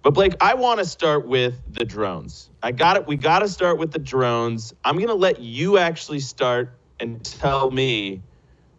But Blake, I want to start with the drones. I got it. We got to start with the drones. I'm going to let you actually start and tell me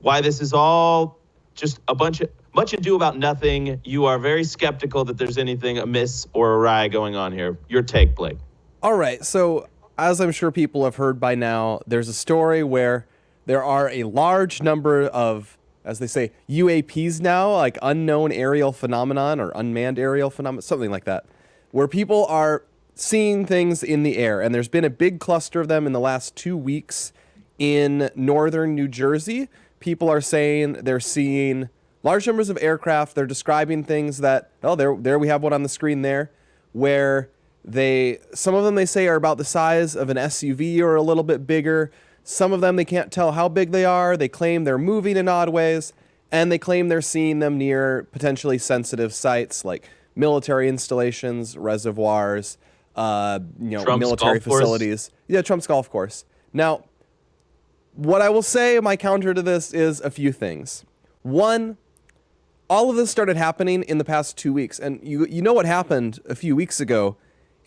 why this is all just much ado about nothing. You are very skeptical that there's anything amiss or awry going on here. Your take, Blake. All right. So, as I'm sure people have heard by now, there's a story where there are a large number of, as they say, UAPs now, like unknown aerial phenomenon or unmanned aerial phenomenon, something like that, where people are seeing things in the air. And there's been a big cluster of them in the last 2 weeks in northern New Jersey. People are saying they're seeing large numbers of aircraft. They're describing things that, there we have one on the screen there, where some of them they say are about the size of an SUV or a little bit bigger. Some of them, they can't tell how big they are. They claim they're moving in odd ways, and they claim they're seeing them near potentially sensitive sites like military installations, reservoirs, military facilities. Yeah, Trump's golf course. Now, what I will say, my counter to this is a few things. One, all of this started happening in the past 2 weeks, and you know what happened a few weeks ago,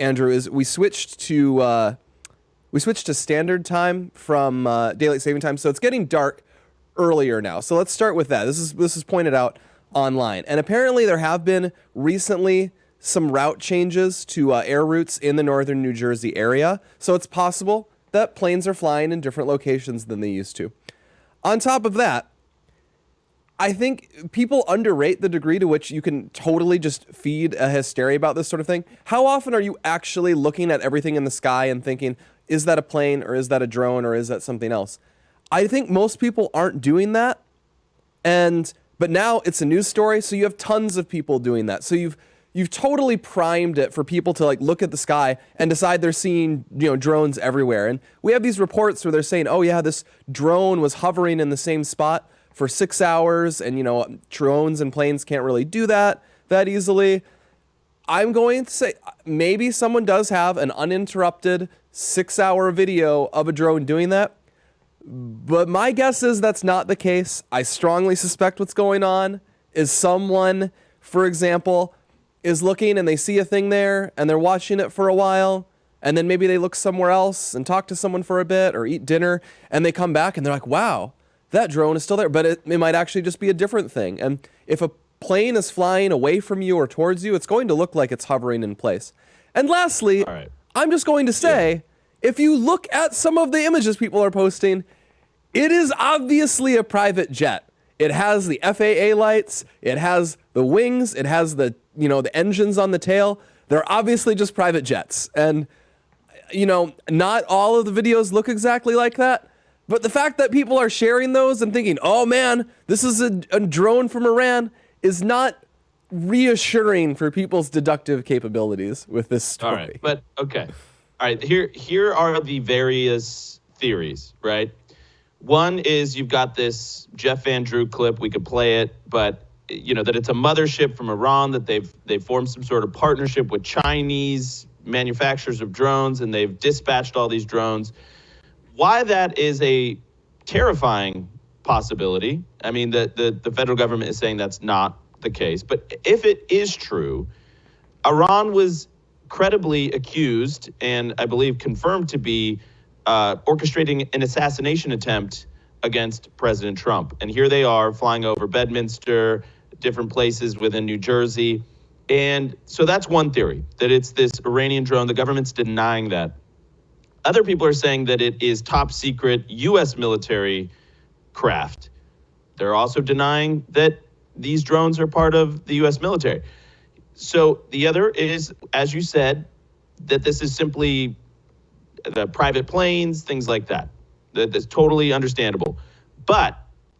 Andrew, is we switched to standard time from daylight saving time, so it's getting dark earlier now. So let's start with that. This is pointed out online, and apparently there have been recently some route changes to air routes in the northern New Jersey area. So it's possible that planes are flying in different locations than they used to. On top of that, I think people underrate the degree to which you can totally just feed a hysteria about this sort of thing. How often are you actually looking at everything in the sky and thinking, is that a plane or is that a drone or is that something else? I think most people aren't doing that. But now it's a news story, so you have tons of people doing that. So you've totally primed it for people to like look at the sky and decide they're seeing, drones everywhere. And we have these reports where they're saying, oh yeah, this drone was hovering in the same spot for 6 hours, and drones and planes can't really do that easily. I'm going to say maybe someone does have an uninterrupted 6-hour video of a drone doing that, but my guess is that's not the case. I strongly suspect what's going on is someone, for example, is looking and they see a thing there and they're watching it for a while, and then maybe they look somewhere else and talk to someone for a bit or eat dinner, and they come back and they're like, wow, that drone is still there, but it might actually just be a different thing. And if a plane is flying away from you or towards you, it's going to look like it's hovering in place. And lastly, right, I'm just going to say, if you look at some of the images people are posting, it is obviously a private jet. It has the FAA lights, it has the wings, it has the engines on the tail. They're obviously just private jets. And, not all of the videos look exactly like that. But the fact that people are sharing those and thinking, oh man, this is a drone from Iran, is not reassuring for people's deductive capabilities with this story. All right, but okay. All right, here are the various theories, right? One is you've got this Jeff Van Drew clip. We could play it, but that it's a mothership from Iran, that they've formed some sort of partnership with Chinese manufacturers of drones, and they've dispatched all these drones. Why that is a terrifying possibility. I mean, the federal government is saying that's not the case. But if it is true, Iran was credibly accused and I believe confirmed to be orchestrating an assassination attempt against President Trump. And here they are flying over Bedminster, different places within New Jersey. And so that's one theory, that it's this Iranian drone. The government's denying that. Other people are saying that it is top secret U.S. military craft. They're also denying that these drones are part of the U.S. military. So the other is, as you said, that this is simply the private planes, things like that. That's totally understandable. But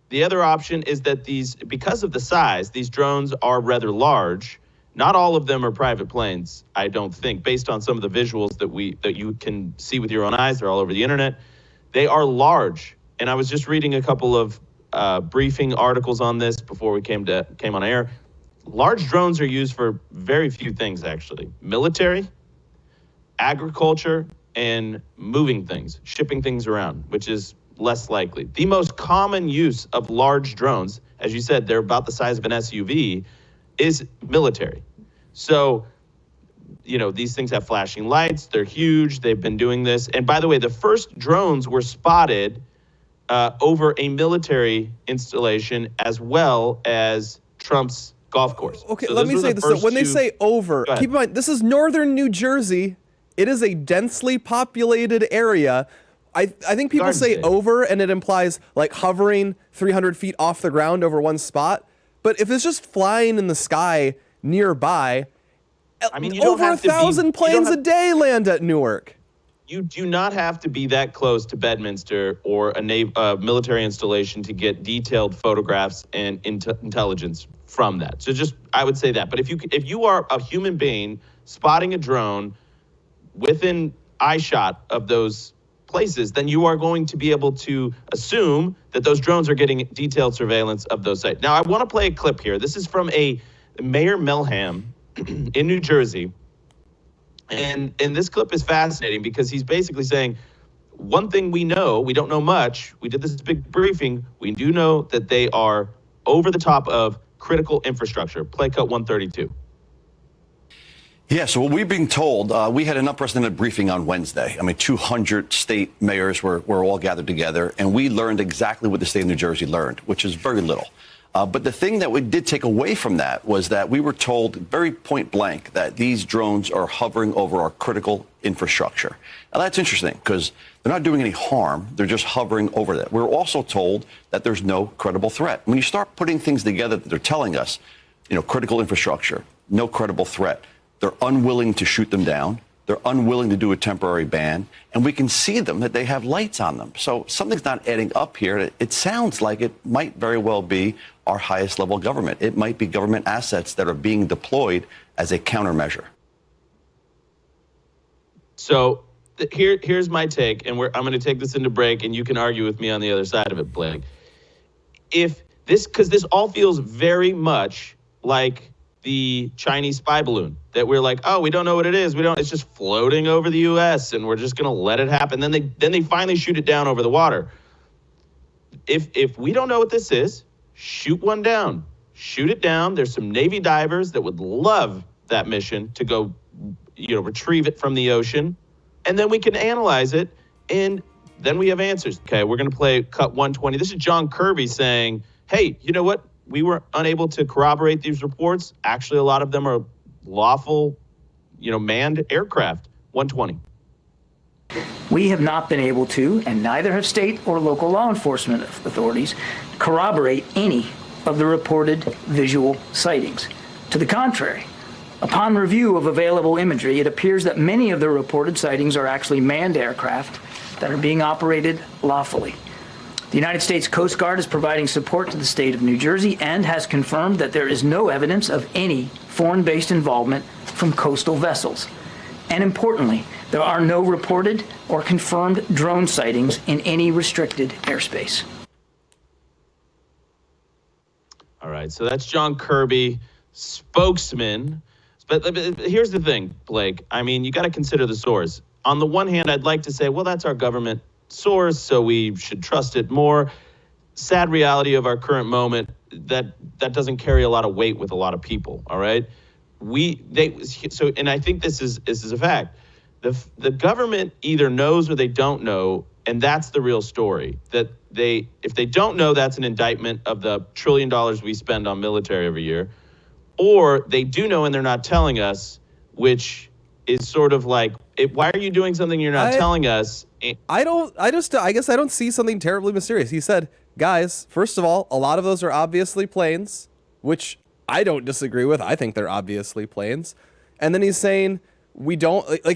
the other option is that because of the size, these drones are rather large. Not all of them are private planes, I don't think, based on some of the visuals that you can see with your own eyes. They're all over the internet. They are large. And I was just reading a couple of briefing articles on this before we came on air. Large drones are used for very few things, actually. Military, agriculture, and moving things, shipping things around, which is less likely. The most common use of large drones, as you said, they're about the size of an SUV, is military. So these things have flashing lights. They're huge. They've been doing this. And by the way, the first drones were spotted over a military installation as well as Trump's golf course. Okay, So let those me were say the this. first When they two- say over, Go ahead. keep in mind, this is northern New Jersey. It is a densely populated area. I think people Garden say State. over, and it implies like hovering 300 feet off the ground over one spot. But if it's just flying in the sky nearby, I mean, you don't over have to be- 1,000 you don't planes have- a day land at Newark. You do not have to be that close to Bedminster or a military installation to get detailed photographs and intelligence from that. So I would say that. But if you are a human being spotting a drone within eyeshot of those places, then you are going to be able to assume that those drones are getting detailed surveillance of those sites. Now, I want to play a clip here. This is from a Mayor Melham in New Jersey. And this clip is fascinating because he's basically saying, one thing we know, we don't know much. We did this big briefing. We do know that they are over the top of critical infrastructure. Play cut 132. Yeah, so what we've been told, we had an unprecedented briefing on Wednesday. I mean, 200 state mayors were all gathered together, and we learned exactly what the state of New Jersey learned, which is very little. But the thing that we did take away from that was that we were told very point blank that these drones are hovering over our critical infrastructure. Now, that's interesting because they're not doing any harm. They're just hovering over that. We're also told that there's no credible threat. When you start putting things together that they're telling us, critical infrastructure, no credible threat, they're unwilling to shoot them down. They're unwilling to do a temporary ban, and we can see them that they have lights on them. So something's not adding up here. It sounds like it might very well be our highest level government. It might be government assets that are being deployed as a countermeasure. So here's my take, and I'm going to take this into break, and you can argue with me on the other side of it, Blake. Because this all feels very much like the Chinese spy balloon that we're like, oh, we don't know what it is. It's just floating over the U.S. and we're just going to let it happen. Then they finally shoot it down over the water. If we don't know what this is, shoot one down. Shoot it down. There's some Navy divers that would love that mission to go, retrieve it from the ocean. And then we can analyze it. And then we have answers. Okay, we're going to play cut 120. This is John Kirby saying, hey, you know what? We were unable to corroborate these reports. Actually, a lot of them are lawful, manned aircraft. 120. We have not been able to, and neither have state or local law enforcement authorities, corroborate any of the reported visual sightings. To the contrary, upon review of available imagery, it appears that many of the reported sightings are actually manned aircraft that are being operated lawfully. The United States Coast Guard is providing support to the state of New Jersey and has confirmed that there is no evidence of any foreign-based involvement from coastal vessels. And importantly, there are no reported or confirmed drone sightings in any restricted airspace. All right, so that's John Kirby, spokesman. But here's the thing, Blake. I mean, you got to consider the source. On the one hand, I'd like to say, well, that's our government source, so we should trust it more. Sad reality of our current moment, that doesn't carry a lot of weight with a lot of people. All right, and I think this is a fact. The government either knows or they don't know, and that's the real story. That if they don't know, that's an indictment of the $1 trillion we spend on military every year, or they do know and they're not telling us, which is sort of like, why are you doing something you're not telling us? I guess I don't see something terribly mysterious. He said, guys, first of all, a lot of those are obviously planes, which I don't disagree with. I think they're obviously planes. And then he's saying,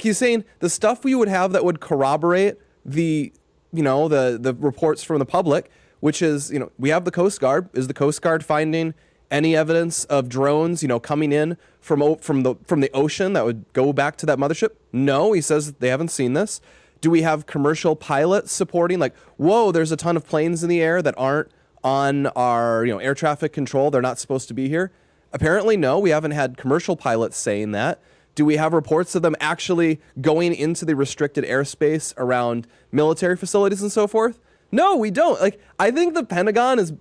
he's saying the stuff we would have that would corroborate the reports from the public, which is, we have the Coast Guard. Is the Coast Guard finding any evidence of drones, coming in from the ocean that would go back to that mothership? No, he says they haven't seen this. Do we have commercial pilots supporting, like, whoa, there's a ton of planes in the air that aren't on our, air traffic control. They're not supposed to be here. Apparently, no, we haven't had commercial pilots saying that. Do we have reports of them actually going into the restricted airspace around military facilities and so forth? No, we don't. Like, I think the Pentagon is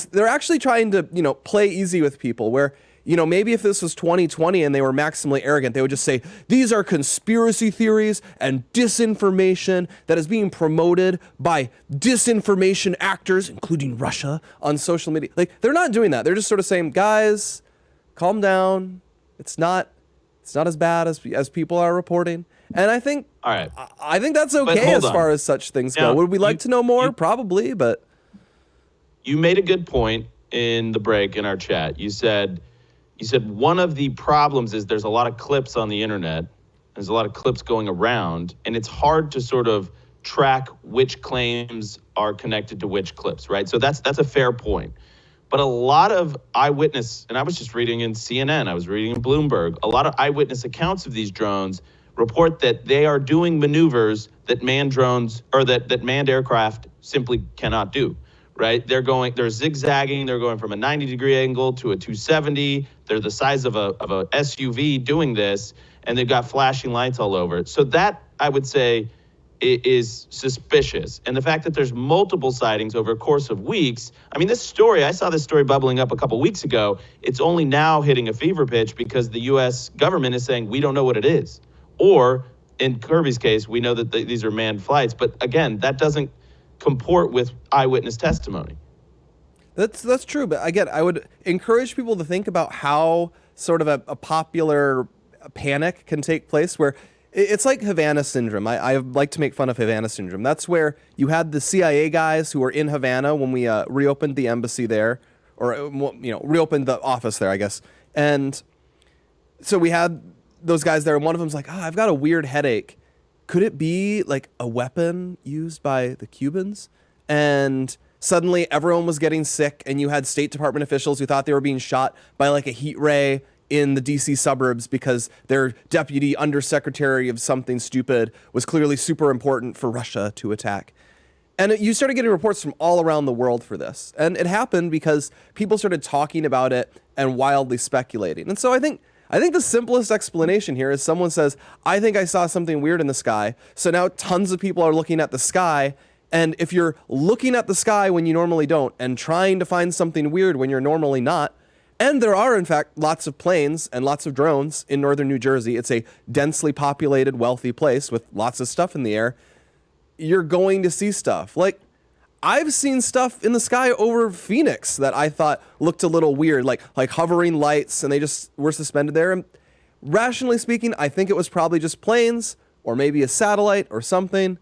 they're actually trying to, play easy with people where, maybe if this was 2020 and they were maximally arrogant, they would just say, these are conspiracy theories and disinformation that is being promoted by disinformation actors, including Russia, on social media. Like, they're not doing that. They're just sort of saying, guys, calm down. It's not as bad as people are reporting. And I think, all right. I think that's okay as far as such things go. Would we like to know more? Probably, but. You made a good point in the break in our chat. You said one of the problems is there's a lot of clips on the internet. There's a lot of clips going around, and it's hard to sort of track which claims are connected to which clips, right? So that's a fair point. But a lot of eyewitness, and I was just reading in CNN, I was reading in Bloomberg, a lot of eyewitness accounts of these drones report that they are doing maneuvers that manned drones or that manned aircraft simply cannot do. Right? They're zigzagging. They're going from a 90-degree angle to a 270. They're the size of a SUV doing this, and they've got flashing lights all over it. So that, I would say, is suspicious. And the fact that there's multiple sightings over a course of weeks. I mean, I saw this story bubbling up a couple weeks ago. It's only now hitting a fever pitch because the U.S. government is saying, we don't know what it is. Or, in Kirby's case, we know that these are manned flights. But again, that doesn't comport with eyewitness testimony. That's true, but again, I would encourage people to think about how sort of a popular panic can take place, where it's like Havana syndrome. I like to make fun of Havana syndrome. That's where you had the CIA guys who were in Havana when we reopened the embassy there, or reopened the office there, I guess. And so we had those guys there, and one of them's like, I've got a weird headache. Could it be like a weapon used by the Cubans? And suddenly everyone was getting sick, and you had State Department officials who thought they were being shot by like a heat ray in the DC suburbs because their deputy undersecretary of something stupid was clearly super important for Russia to attack. And you started getting reports from all around the world for this. And it happened because people started talking about it and wildly speculating. And so I think the simplest explanation here is someone says, I think I saw something weird in the sky. So now tons of people are looking at the sky. And if you're looking at the sky when you normally don't and trying to find something weird when you're normally not, and there are, in fact, lots of planes and lots of drones in northern New Jersey. It's a densely populated, wealthy place with lots of stuff in the air. You're going to see stuff. Like, I've seen stuff in the sky over Phoenix that I thought looked a little weird, like hovering lights, and they just were suspended there. And rationally speaking, I think it was probably just planes or maybe a satellite or something.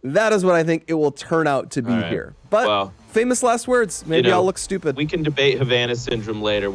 That is what I think it will turn out to be here. But famous last words. Maybe I'll look stupid. We can debate Havana syndrome later.